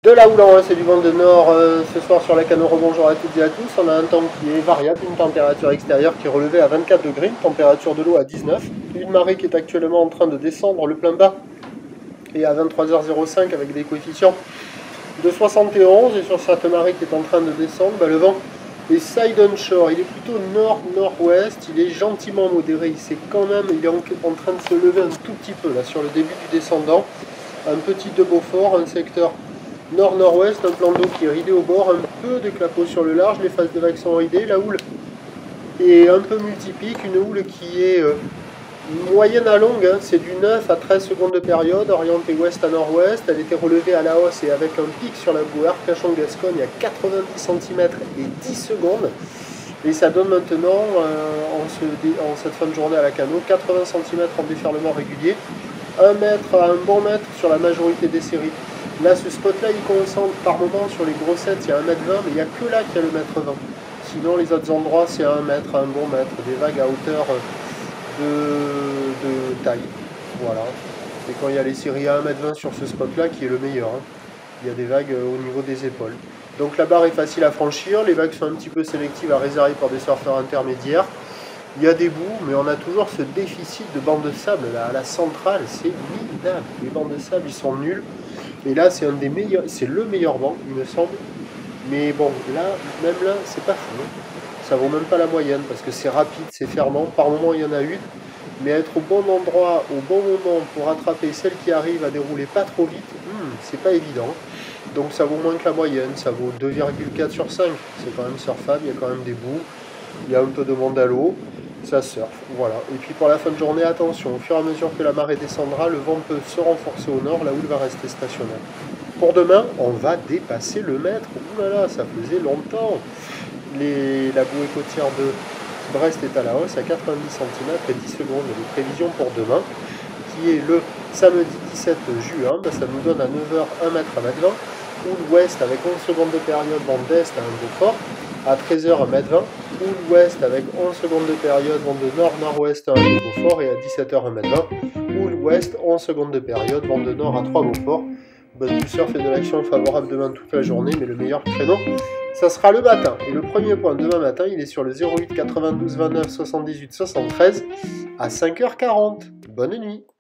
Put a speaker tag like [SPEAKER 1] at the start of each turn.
[SPEAKER 1] De la houle en c'est du vent de nord ce soir sur la Cano. Bonjour à toutes et à tous. On a un temps qui est variable, une température extérieure qui est relevée à 24 degrés, une température de l'eau à 19, une marée qui est actuellement en train de descendre, le plein bas est à 23h05 avec des coefficients de 71, et sur cette marée qui est en train de descendre, le vent est side on shore, il est plutôt nord-nord-ouest, il est gentiment modéré, il est en train de se lever un tout petit peu là sur le début du descendant, un petit de Beaufort, un secteur nord-nord-ouest, un plan d'eau qui est ridé au bord, un peu de clapot sur le large, les faces de vagues sont ridées, la houle est un peu multipique, une houle qui est moyenne à longue, hein, c'est du 9 à 13 secondes de période, orientée ouest à nord-ouest, elle était relevée à la hausse et avec un pic sur la bouée Arcachon-Gascogne à 90 cm et 10 secondes, et ça donne maintenant, en cette fin de journée à la Cano, 80 cm en déferlement régulier, 1 mètre à un bon mètre sur la majorité des séries. Là, ce spot-là, il concentre par moment sur les grossettes, il y a 1,20 m, mais il n'y a que là qu'il y a le 1,20 m. Sinon, les autres endroits, c'est à 1 mètre, à un bon mètre, des vagues à hauteur de taille. Voilà. C'est quand il y a les séries à 1,20 m sur ce spot-là qui est le meilleur. Hein. Il y a des vagues au niveau des épaules. Donc la barre est facile à franchir, les vagues sont un petit peu sélectives à réserver pour des surfeurs intermédiaires. Il y a des bouts, mais on a toujours ce déficit de bancs de sable là, à la centrale, c'est minable. Les bancs de sable, ils sont nuls. Et là, c'est un des meilleurs, c'est le meilleur banc, il me semble. Mais bon, là, même là, c'est pas fou. Hein. Ça vaut même pas la moyenne parce que c'est rapide, c'est fermant. Par moment, il y en a une. Mais être au bon endroit, au bon moment pour attraper celle qui arrive à dérouler pas trop vite, c'est pas évident. Donc ça vaut moins que la moyenne, ça vaut 2,4 sur 5. C'est quand même surfable, il y a quand même des bouts. Il y a un peu de monde à l'eau. Ça surfe, voilà. Et puis pour la fin de journée, attention, au fur et à mesure que la marée descendra, le vent peut se renforcer au nord, la houle va rester stationnaire. Pour demain, on va dépasser le mètre. Ouh là là, ça faisait longtemps. La bouée côtière de Brest est à la hausse à 90 cm et 10 secondes. Les prévisions pour demain, qui est le samedi 17 juin, ça nous donne à 9h 1 mètre à 1,20 m. Houle ouest avec 11 secondes de période, vent d'est à un Beaufort. À 13h 1,20 m, houle ouest avec 11 secondes de période, vent de nord-nord-ouest à 1 Beaufort, et à 17h 1,20 m, houle ouest, 11 secondes de période, vent de nord à 3 Beaufort. Du surf et de l'action favorable demain toute la journée, mais le meilleur créneau, ça sera le matin. Et le premier point demain matin, il est sur le 08 92 29 78 73 à 5h40. Bonne nuit.